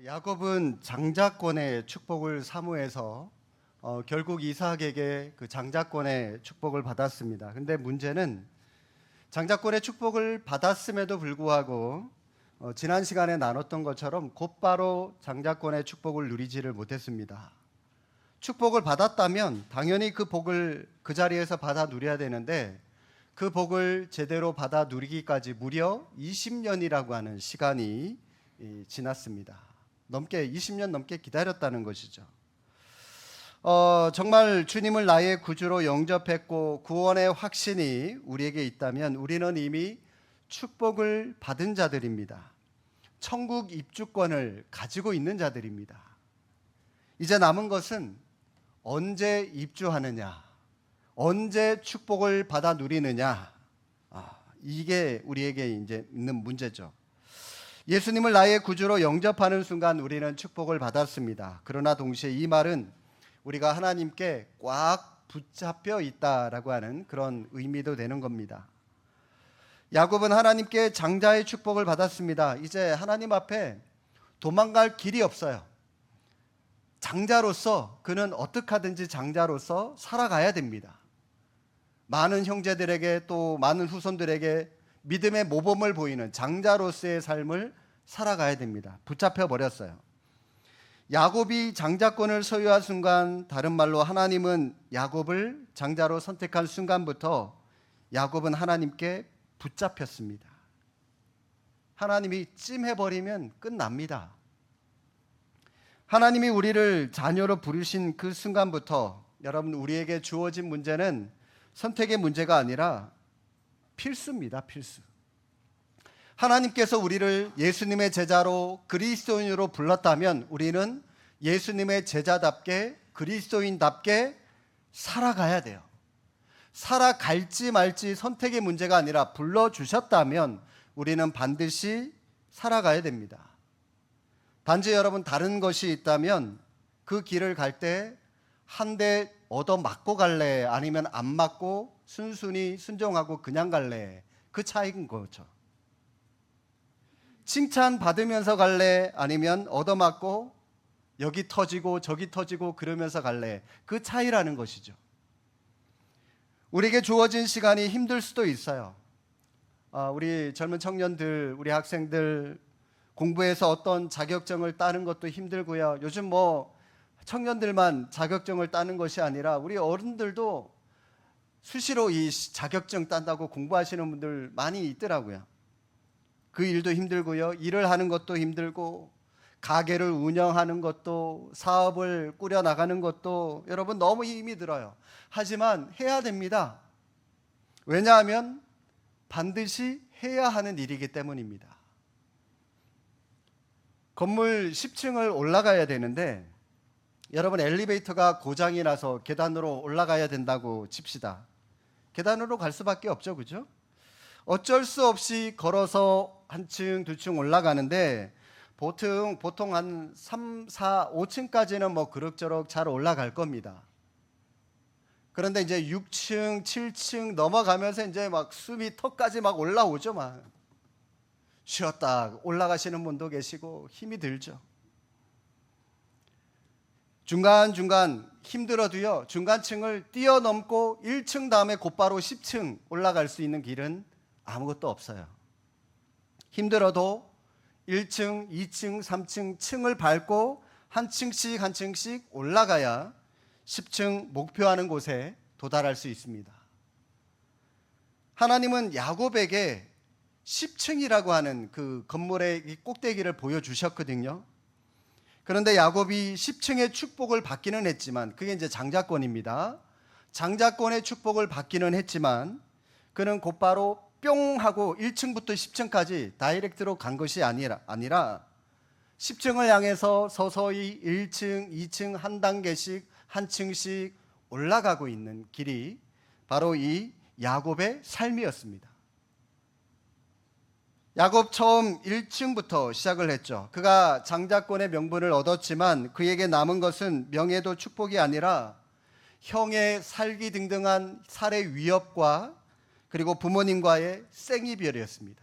야곱은 장자권의 축복을 사모해서 결국 이삭에게 그 장자권의 축복을 받았습니다. 근데 문제는 장자권의 축복을 받았음에도 불구하고 지난 시간에 나눴던 것처럼 곧바로 장자권의 축복을 누리지를 못했습니다. 축복을 받았다면 당연히 그 복을 그 자리에서 받아 누려야 되는데 그 복을 제대로 받아 누리기까지 무려 20년이라고 하는 시간이 지났습니다. 20년 넘게 기다렸다는 것이죠. 정말 주님을 나의 구주로 영접했고 구원의 확신이 우리에게 있다면 우리는 이미 축복을 받은 자들입니다. 천국 입주권을 가지고 있는 자들입니다. 이제 남은 것은 언제 입주하느냐, 언제 축복을 받아 누리느냐, 이게 우리에게 이제 있는 문제죠. 예수님을 나의 구주로 영접하는 순간 우리는 축복을 받았습니다. 그러나 동시에 이 말은 우리가 하나님께 꽉 붙잡혀 있다라고 하는 그런 의미도 되는 겁니다. 야곱은 하나님께 장자의 축복을 받았습니다. 이제 하나님 앞에 도망갈 길이 없어요. 장자로서 그는 어떻게 하든지 장자로서 살아가야 됩니다. 많은 형제들에게 또 많은 후손들에게 믿음의 모범을 보이는 장자로서의 삶을 살아가야 됩니다. 붙잡혀 버렸어요. 야곱이 장자권을 소유한 순간, 다른 말로 하나님은 야곱을 장자로 선택한 순간부터 야곱은 하나님께 붙잡혔습니다. 하나님이 찜해버리면 끝납니다. 하나님이 우리를 자녀로 부르신 그 순간부터 여러분, 우리에게 주어진 문제는 선택의 문제가 아니라 필수입니다. 필수. 하나님께서 우리를 예수님의 제자로 그리스도인으로 불렀다면 우리는 예수님의 제자답게 그리스도인답게 살아가야 돼요. 살아갈지 말지 선택의 문제가 아니라 불러주셨다면 우리는 반드시 살아가야 됩니다. 단지 여러분, 다른 것이 있다면 그 길을 갈 때 한 대 얻어 맞고 갈래, 아니면 안 맞고 순순히 순종하고 그냥 갈래, 그 차이인 거죠. 칭찬 받으면서 갈래, 아니면 얻어맞고 여기 터지고 저기 터지고 그러면서 갈래, 그 차이라는 것이죠. 우리에게 주어진 시간이 힘들 수도 있어요. 우리 젊은 청년들, 우리 학생들 공부해서 어떤 자격증을 따는 것도 힘들고요. 요즘 청년들만 자격증을 따는 것이 아니라 우리 어른들도 수시로 이 자격증 딴다고 공부하시는 분들 많이 있더라고요. 그 일도 힘들고요. 일을 하는 것도 힘들고, 가게를 운영하는 것도, 사업을 꾸려나가는 것도 여러분 너무 힘이 들어요. 하지만 해야 됩니다. 왜냐하면 반드시 해야 하는 일이기 때문입니다. 건물 10층을 올라가야 되는데 여러분, 엘리베이터가 고장이 나서 계단으로 올라가야 된다고 칩시다. 계단으로 갈 수밖에 없죠, 그죠? 어쩔 수 없이 걸어서 한 층, 두 층 올라가는데 보통 한 3, 4, 5층까지는 그럭저럭 잘 올라갈 겁니다. 그런데 이제 6층, 7층 넘어가면서 이제 숨이 턱까지 올라오죠. 쉬었다 올라가시는 분도 계시고 힘이 들죠. 중간중간 힘들어도요, 중간층을 뛰어넘고 1층 다음에 곧바로 10층 올라갈 수 있는 길은 아무것도 없어요. 힘들어도 1층, 2층, 3층 층을 밟고 한 층씩 한 층씩 올라가야 10층 목표하는 곳에 도달할 수 있습니다. 하나님은 야곱에게 10층이라고 하는 그 건물의 꼭대기를 보여주셨거든요. 그런데 야곱이 10층의 축복을 받기는 했지만, 그게 이제 장자권입니다. 장자권의 축복을 받기는 했지만 그는 곧바로 뿅 하고 1층부터 10층까지 다이렉트로 간 것이 아니라 10층을 향해서 서서히 1층, 2층 한 단계씩 한 층씩 올라가고 있는 길이 바로 이 야곱의 삶이었습니다. 야곱 처음 1층부터 시작을 했죠. 그가 장자권의 명분을 얻었지만 그에게 남은 것은 명예도 축복이 아니라 형의 살기 등등한 살해 위협과 그리고 부모님과의 생이별이었습니다.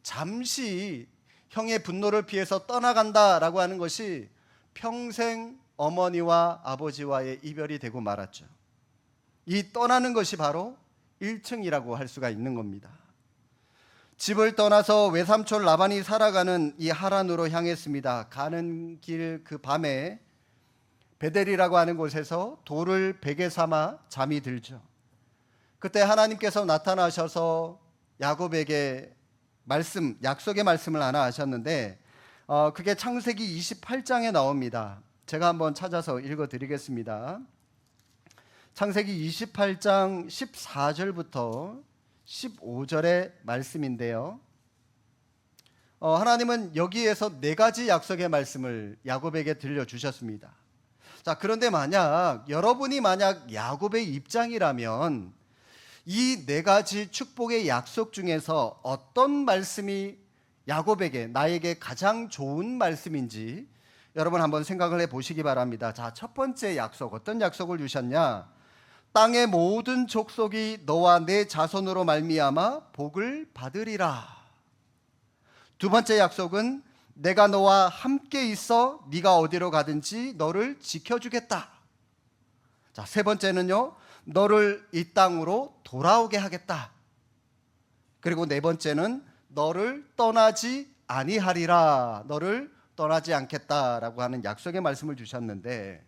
잠시 형의 분노를 피해서 떠나간다라고 하는 것이 평생 어머니와 아버지와의 이별이 되고 말았죠. 이 떠나는 것이 바로 1층이라고 할 수가 있는 겁니다. 집을 떠나서 외삼촌 라반이 살아가는 이 하란으로 향했습니다. 가는 길 그 밤에 베델이라고 하는 곳에서 돌을 베개 삼아 잠이 들죠. 그때 하나님께서 나타나셔서 야곱에게 약속의 말씀을 하나 하셨는데 그게 창세기 28장에 나옵니다. 제가 한번 찾아서 읽어드리겠습니다. 창세기 28장 14절부터 15절의 말씀인데요. 하나님은 여기에서 4가지 약속의 말씀을 야곱에게 들려주셨습니다. 자, 그런데 여러분이 만약 야곱의 입장이라면 이 4가지 축복의 약속 중에서 어떤 말씀이 야곱에게, 나에게 가장 좋은 말씀인지 여러분 한번 생각을 해보시기 바랍니다. 자, 첫 번째 약속, 어떤 약속을 주셨냐? 땅의 모든 족속이 너와 내 자손으로 말미암아 복을 받으리라. 두 번째 약속은 내가 너와 함께 있어 네가 어디로 가든지 너를 지켜주겠다. 자, 세 번째는요, 너를 이 땅으로 돌아오게 하겠다. 그리고 네 번째는 너를 떠나지 아니하리라. 너를 떠나지 않겠다라고 하는 약속의 말씀을 주셨는데,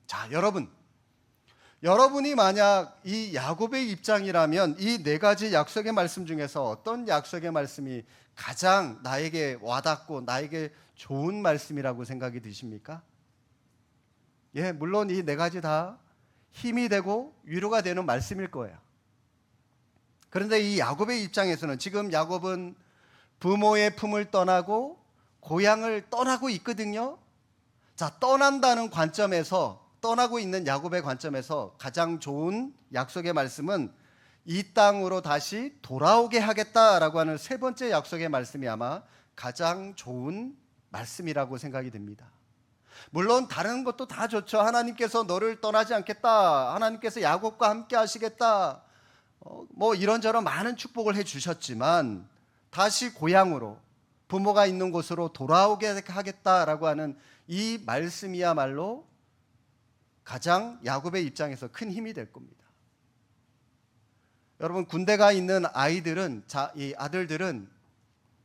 자, 여러분이 만약 이 야곱의 입장이라면 이 4가지 약속의 말씀 중에서 어떤 약속의 말씀이 가장 나에게 와닿고 나에게 좋은 말씀이라고 생각이 드십니까? 예, 물론 이 4가지 다 힘이 되고 위로가 되는 말씀일 거예요. 그런데 이 야곱의 입장에서는 지금 야곱은 부모의 품을 떠나고 고향을 떠나고 있거든요. 자, 떠난다는 관점에서, 떠나고 있는 야곱의 관점에서 가장 좋은 약속의 말씀은 이 땅으로 다시 돌아오게 하겠다라고 하는 세 번째 약속의 말씀이 아마 가장 좋은 말씀이라고 생각이 됩니다. 물론 다른 것도 다 좋죠. 하나님께서 너를 떠나지 않겠다, 하나님께서 야곱과 함께 하시겠다, 이런저런 많은 축복을 해주셨지만 다시 고향으로, 부모가 있는 곳으로 돌아오게 하겠다라고 하는 이 말씀이야말로 가장 야곱의 입장에서 큰 힘이 될 겁니다. 여러분, 군대가 있는 이 아들들은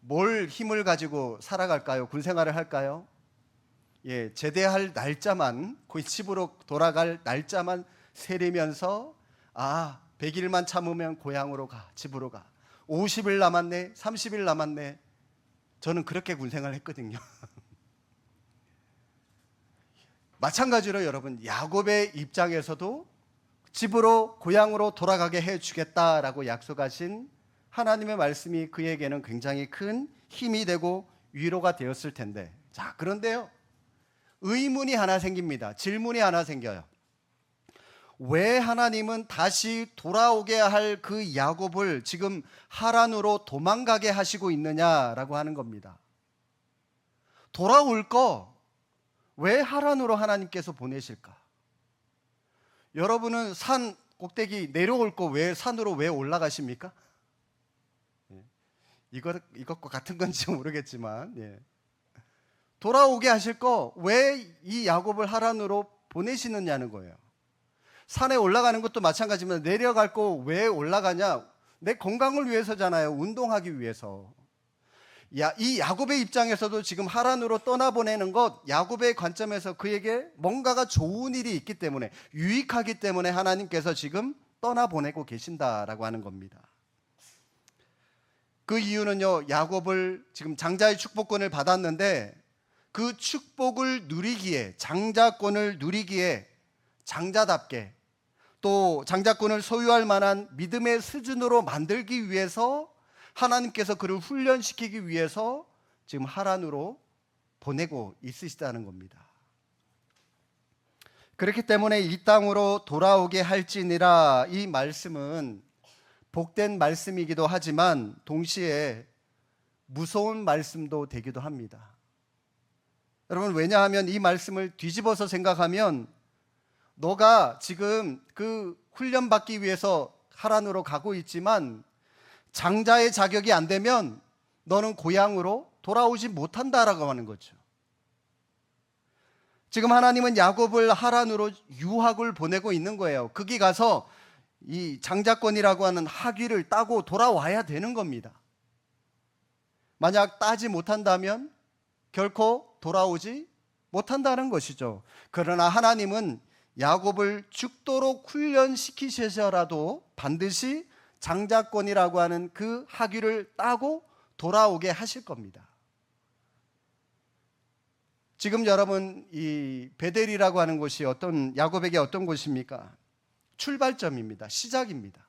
뭘 힘을 가지고 살아갈까요? 군 생활을 할까요? 예, 제대할 날짜만, 집으로 돌아갈 날짜만 세리면서 100일만 참으면 고향으로 가, 집으로 가. 50일 남았네, 30일 남았네. 저는 그렇게 군 생활을 했거든요. 마찬가지로 여러분, 야곱의 입장에서도 집으로, 고향으로 돌아가게 해주겠다라고 약속하신 하나님의 말씀이 그에게는 굉장히 큰 힘이 되고 위로가 되었을 텐데, 자, 그런데요, 의문이 하나 생깁니다. 질문이 하나 생겨요. 왜 하나님은 다시 돌아오게 할 그 야곱을 지금 하란으로 도망가게 하시고 있느냐라고 하는 겁니다. 돌아올 거 왜 하란으로 하나님께서 보내실까? 여러분은 산 꼭대기 내려올 거 왜 산으로 왜 올라가십니까? 이것과 같은 건지 모르겠지만, 돌아오게 하실 거 왜 이 야곱을 하란으로 보내시느냐는 거예요. 산에 올라가는 것도 마찬가지입니다. 내려갈 거 왜 올라가냐? 내 건강을 위해서잖아요. 운동하기 위해서. 이 야곱의 입장에서도 지금 하란으로 떠나보내는 것, 야곱의 관점에서 그에게 뭔가가 좋은 일이 있기 때문에, 유익하기 때문에 하나님께서 지금 떠나보내고 계신다라고 하는 겁니다. 그 이유는요, 야곱을 지금 장자의 축복권을 받았는데 그 축복을 누리기에, 장자권을 누리기에 장자답게, 또 장자권을 소유할 만한 믿음의 수준으로 만들기 위해서 하나님께서 그를 훈련시키기 위해서 지금 하란으로 보내고 있으시다는 겁니다. 그렇기 때문에 이 땅으로 돌아오게 할지니라, 이 말씀은 복된 말씀이기도 하지만 동시에 무서운 말씀도 되기도 합니다. 여러분, 왜냐하면 이 말씀을 뒤집어서 생각하면 너가 지금 그 훈련받기 위해서 하란으로 가고 있지만 장자의 자격이 안 되면 너는 고향으로 돌아오지 못한다라고 하는 거죠. 지금 하나님은 야곱을 하란으로 유학을 보내고 있는 거예요. 거기 가서 이 장자권이라고 하는 학위를 따고 돌아와야 되는 겁니다. 만약 따지 못한다면 결코 돌아오지 못한다는 것이죠. 그러나 하나님은 야곱을 죽도록 훈련시키셔서라도 반드시 장자권이라고 하는 그 학위를 따고 돌아오게 하실 겁니다. 지금 여러분, 이 베델이라고 하는 곳이 야곱에게 어떤 곳입니까? 출발점입니다. 시작입니다.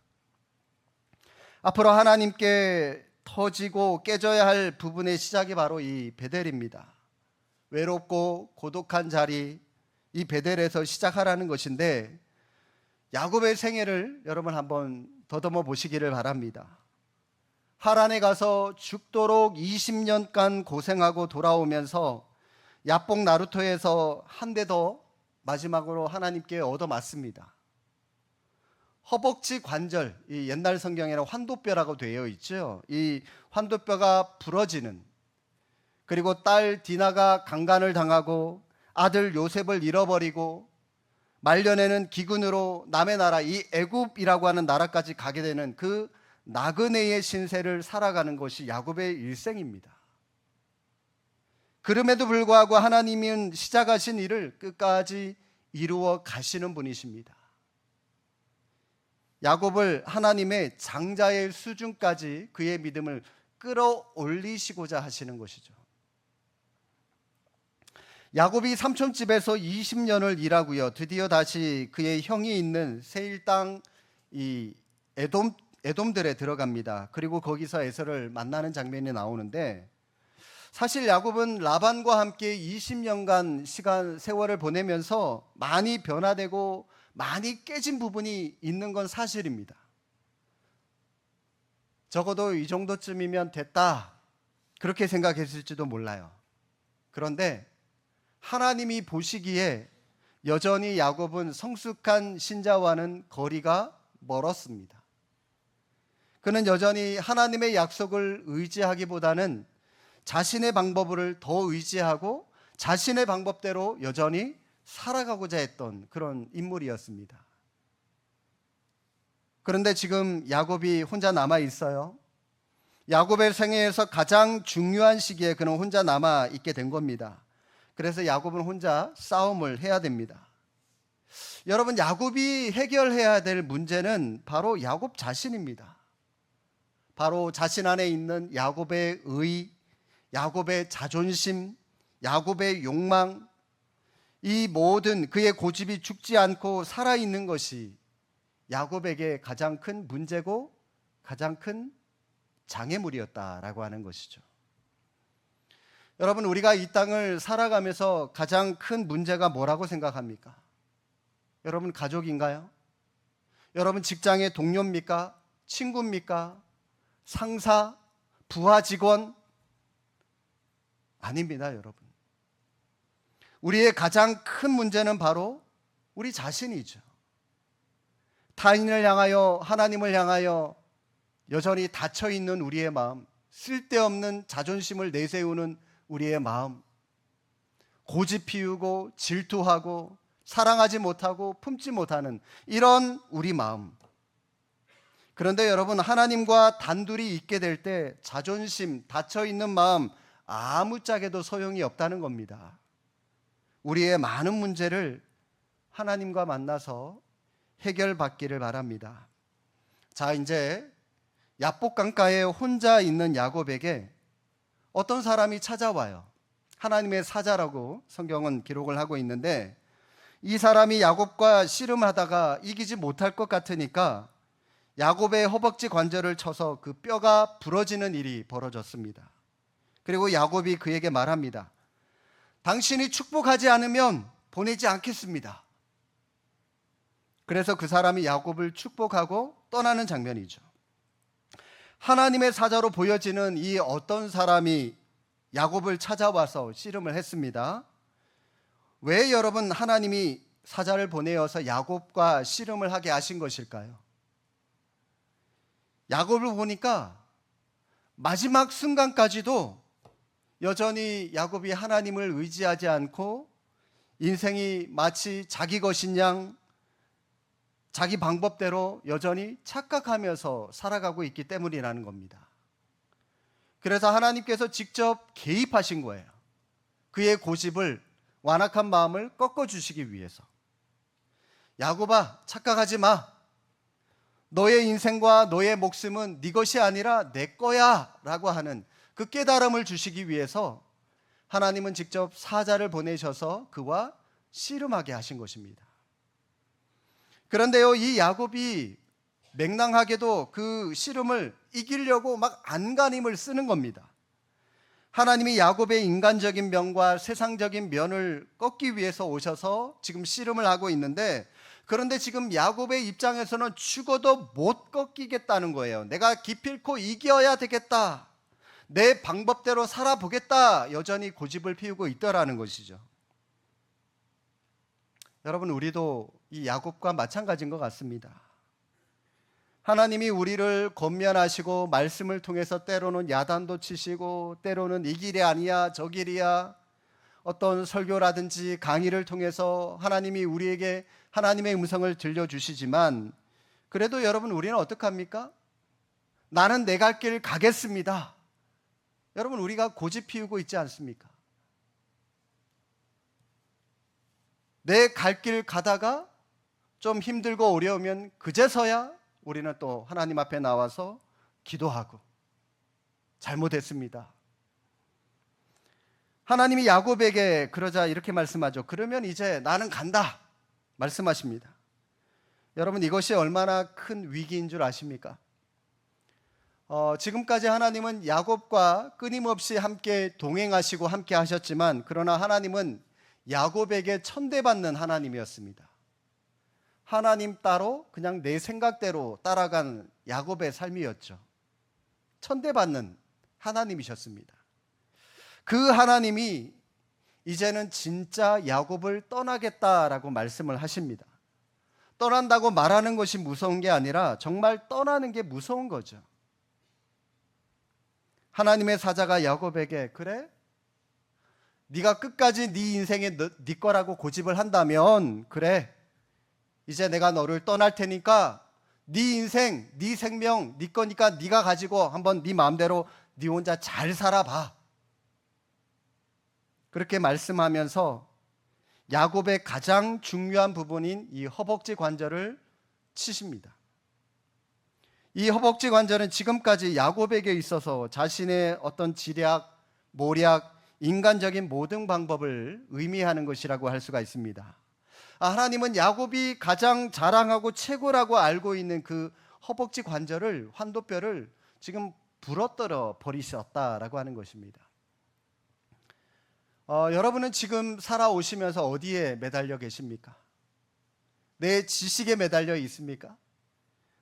앞으로 하나님께 터지고 깨져야 할 부분의 시작이 바로 이 베델입니다. 외롭고 고독한 자리, 이 베델에서 시작하라는 것인데, 야곱의 생애를 여러분 한번 더듬어 보시기를 바랍니다. 하란에 가서 죽도록 20년간 고생하고 돌아오면서 야복 나루토에서 한 대 더 마지막으로 하나님께 얻어맞습니다. 허벅지 관절, 이 옛날 성경에는 환도뼈라고 되어 있죠. 이 환도뼈가 부러지는, 그리고 딸 디나가 강간을 당하고 아들 요셉을 잃어버리고 말년에는 기근으로 남의 나라, 이 애굽이라고 하는 나라까지 가게 되는 그 나그네의 신세를 살아가는 것이 야곱의 일생입니다. 그럼에도 불구하고 하나님은 시작하신 일을 끝까지 이루어 가시는 분이십니다. 야곱을 하나님의 장자의 수준까지 그의 믿음을 끌어올리시고자 하시는 것이죠. 야곱이 삼촌집에서 20년을 일하고요. 드디어 다시 그의 형이 있는 세일 땅 이 에돔들에 들어갑니다. 그리고 거기서 에서를 만나는 장면이 나오는데, 사실 야곱은 라반과 함께 20년간 세월을 보내면서 많이 변화되고 많이 깨진 부분이 있는 건 사실입니다. 적어도 이 정도쯤이면 됐다, 그렇게 생각했을지도 몰라요. 그런데 하나님이 보시기에 여전히 야곱은 성숙한 신자와는 거리가 멀었습니다. 그는 여전히 하나님의 약속을 의지하기보다는 자신의 방법을 더 의지하고 자신의 방법대로 여전히 살아가고자 했던 그런 인물이었습니다. 그런데 지금 야곱이 혼자 남아 있어요. 야곱의 생애에서 가장 중요한 시기에 그는 혼자 남아 있게 된 겁니다. 그래서 야곱은 혼자 싸움을 해야 됩니다. 여러분, 야곱이 해결해야 될 문제는 바로 야곱 자신입니다. 바로 자신 안에 있는 야곱의 의, 야곱의 자존심, 야곱의 욕망, 이 모든 그의 고집이 죽지 않고 살아있는 것이 야곱에게 가장 큰 문제고 가장 큰 장애물이었다라고 하는 것이죠. 여러분, 우리가 이 땅을 살아가면서 가장 큰 문제가 뭐라고 생각합니까? 여러분, 가족인가요? 여러분, 직장의 동료입니까? 친구입니까? 상사? 부하 직원? 아닙니다, 여러분. 우리의 가장 큰 문제는 바로 우리 자신이죠. 타인을 향하여, 하나님을 향하여 여전히 닫혀있는 우리의 마음, 쓸데없는 자존심을 내세우는 우리의 마음, 고집 피우고 질투하고 사랑하지 못하고 품지 못하는 이런 우리 마음. 그런데 여러분, 하나님과 단둘이 있게 될 때 자존심, 닫혀있는 마음 아무짝에도 소용이 없다는 겁니다. 우리의 많은 문제를 하나님과 만나서 해결받기를 바랍니다. 자, 이제 야복 강가에 혼자 있는 야곱에게 어떤 사람이 찾아와요. 하나님의 사자라고 성경은 기록을 하고 있는데, 이 사람이 야곱과 씨름하다가 이기지 못할 것 같으니까 야곱의 허벅지 관절을 쳐서 그 뼈가 부러지는 일이 벌어졌습니다. 그리고 야곱이 그에게 말합니다. 당신이 축복하지 않으면 보내지 않겠습니다. 그래서 그 사람이 야곱을 축복하고 떠나는 장면이죠. 하나님의 사자로 보여지는 이 어떤 사람이 야곱을 찾아와서 씨름을 했습니다. 왜 여러분 하나님이 사자를 보내어서 야곱과 씨름을 하게 하신 것일까요? 야곱을 보니까 마지막 순간까지도 여전히 야곱이 하나님을 의지하지 않고 인생이 마치 자기 것인 양 자기 방법대로 여전히 착각하면서 살아가고 있기 때문이라는 겁니다. 그래서 하나님께서 직접 개입하신 거예요. 그의 고집을, 완악한 마음을 꺾어주시기 위해서. 야곱아, 착각하지 마. 너의 인생과 너의 목숨은 네 것이 아니라 내 거야 라고 하는 그 깨달음을 주시기 위해서 하나님은 직접 사자를 보내셔서 그와 씨름하게 하신 것입니다. 그런데요, 이 야곱이 맹랑하게도 그 씨름을 이기려고 막 안간힘을 쓰는 겁니다. 하나님이 야곱의 인간적인 면과 세상적인 면을 꺾기 위해서 오셔서 지금 씨름을 하고 있는데, 그런데 지금 야곱의 입장에서는 죽어도 못 꺾이겠다는 거예요. 내가 기필코 이겨야 되겠다. 내 방법대로 살아보겠다. 여전히 고집을 피우고 있더라는 것이죠. 여러분, 우리도 이 야곱과 마찬가지인 것 같습니다. 하나님이 우리를 권면하시고 말씀을 통해서 때로는 야단도 치시고 때로는 이 길이 아니야 저 길이야, 어떤 설교라든지 강의를 통해서 하나님이 우리에게 하나님의 음성을 들려주시지만, 그래도 여러분, 우리는 어떡합니까? 나는 내 갈 길 가겠습니다. 여러분, 우리가 고집 피우고 있지 않습니까? 내 갈 길 가다가 좀 힘들고 어려우면 그제서야 우리는 또 하나님 앞에 나와서 기도하고 잘못했습니다. 하나님이 야곱에게 그러자 이렇게 말씀하죠. 그러면 이제 나는 간다 말씀하십니다. 여러분, 이것이 얼마나 큰 위기인 줄 아십니까? 지금까지 하나님은 야곱과 끊임없이 함께 동행하시고 함께 하셨지만, 그러나 하나님은 야곱에게 천대받는 하나님이었습니다. 하나님 따로 그냥 내 생각대로 따라간 야곱의 삶이었죠. 천대받는 하나님이셨습니다. 그 하나님이 이제는 진짜 야곱을 떠나겠다라고 말씀을 하십니다. 떠난다고 말하는 것이 무서운 게 아니라 정말 떠나는 게 무서운 거죠. 하나님의 사자가 야곱에게, 그래? 네가 끝까지 네 인생에 네 거라고 고집을 한다면 그래, 이제 내가 너를 떠날 테니까 네 인생, 네 생명, 네 거니까 네가 가지고 한번 네 마음대로 네 혼자 잘 살아봐. 그렇게 말씀하면서 야곱의 가장 중요한 부분인 이 허벅지 관절을 치십니다. 이 허벅지 관절은 지금까지 야곱에게 있어서 자신의 어떤 지략, 모략, 인간적인 모든 방법을 의미하는 것이라고 할 수가 있습니다. 하나님은 야곱이 가장 자랑하고 최고라고 알고 있는 그 허벅지 관절을, 환도뼈를 지금 부러뜨려 버리셨다라고 하는 것입니다. 여러분은 지금 살아오시면서 어디에 매달려 계십니까? 내 지식에 매달려 있습니까?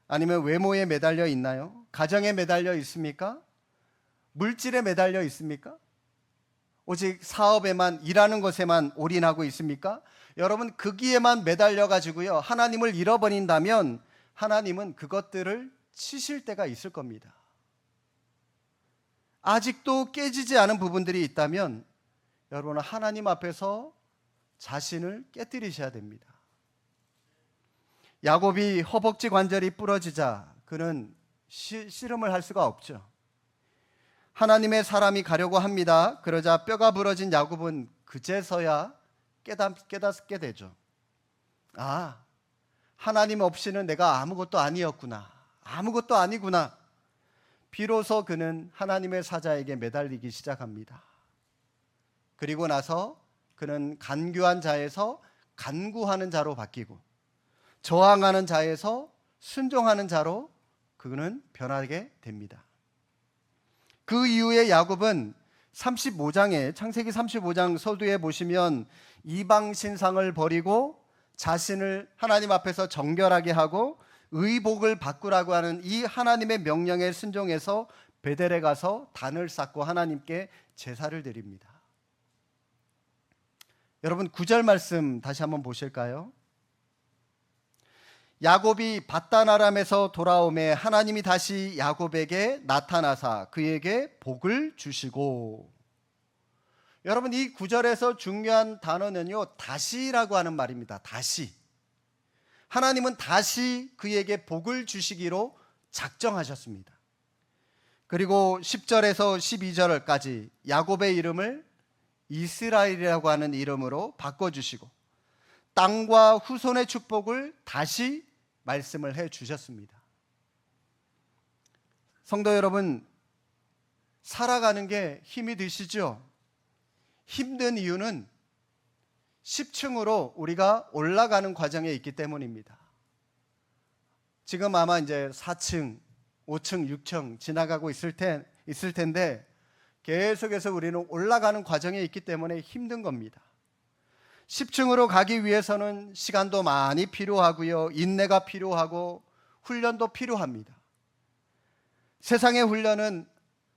아니면 외모에 매달려 있나요? 가정에 매달려 있습니까? 물질에 매달려 있습니까? 오직 사업에만, 일하는 것에만 올인하고 있습니까? 여러분, 거기에만 매달려 가지고요, 하나님을 잃어버린다면 하나님은 그것들을 치실 때가 있을 겁니다. 아직도 깨지지 않은 부분들이 있다면 여러분은 하나님 앞에서 자신을 깨뜨리셔야 됩니다. 야곱이 허벅지 관절이 부러지자 그는 씨름을 할 수가 없죠. 하나님의 사람이 가려고 합니다. 그러자 뼈가 부러진 야곱은 그제서야 깨닫게 되죠. 하나님 없이는 내가 아무것도 아니었구나, 아무것도 아니구나. 비로소 그는 하나님의 사자에게 매달리기 시작합니다. 그리고 나서 그는 간교한 자에서 간구하는 자로 바뀌고, 저항하는 자에서 순종하는 자로 그는 변하게 됩니다. 그 이후에 야곱은 35장에, 창세기 35장 서두에 보시면 이방 신상을 버리고 자신을 하나님 앞에서 정결하게 하고 의복을 바꾸라고 하는 이 하나님의 명령에 순종해서 베델에 가서 단을 쌓고 하나님께 제사를 드립니다. 여러분, 9절 말씀 다시 한번 보실까요? 야곱이 밧단 아람에서 돌아오매 하나님이 다시 야곱에게 나타나사 그에게 복을 주시고. 여러분, 이 구절에서 중요한 단어는요, 다시라고 하는 말입니다. 다시. 하나님은 다시 그에게 복을 주시기로 작정하셨습니다. 그리고 10절에서 12절까지 야곱의 이름을 이스라엘이라고 하는 이름으로 바꿔주시고 땅과 후손의 축복을 다시 말씀을 해 주셨습니다. 성도 여러분, 살아가는 게 힘이 드시죠? 힘든 이유는 10층으로 우리가 올라가는 과정에 있기 때문입니다. 지금 아마 이제 4층, 5층, 6층 지나가고 있을 텐데 계속해서 우리는 올라가는 과정에 있기 때문에 힘든 겁니다. 10층으로 가기 위해서는 시간도 많이 필요하고요, 인내가 필요하고 훈련도 필요합니다. 세상의 훈련은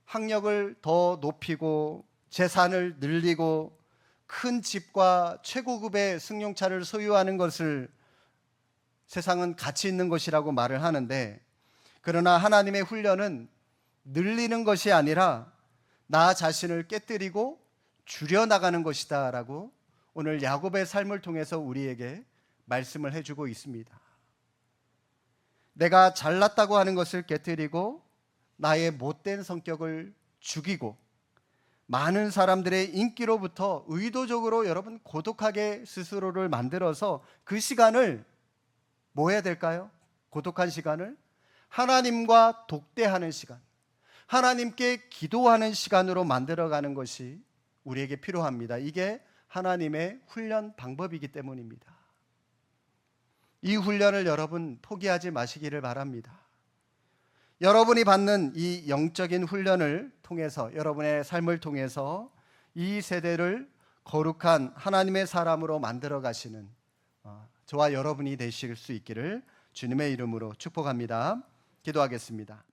학력을 더 높이고 재산을 늘리고 큰 집과 최고급의 승용차를 소유하는 것을 세상은 가치 있는 것이라고 말을 하는데, 그러나 하나님의 훈련은 늘리는 것이 아니라 나 자신을 깨뜨리고 줄여나가는 것이다 라고 오늘 야곱의 삶을 통해서 우리에게 말씀을 해주고 있습니다. 내가 잘났다고 하는 것을 깨뜨리고 나의 못된 성격을 죽이고 많은 사람들의 인기로부터 의도적으로 여러분 고독하게 스스로를 만들어서 그 시간을 뭐 해야 될까요? 고독한 시간을 하나님과 독대하는 시간, 하나님께 기도하는 시간으로 만들어가는 것이 우리에게 필요합니다. 이게 하나님의 훈련 방법이기 때문입니다. 이 훈련을 여러분 포기하지 마시기를 바랍니다. 여러분이 받는 이 영적인 훈련을 통해서, 여러분의 삶을 통해서 이 세대를 거룩한 하나님의 사람으로 만들어 가시는 저와 여러분이 되실 수 있기를 주님의 이름으로 축복합니다. 기도하겠습니다.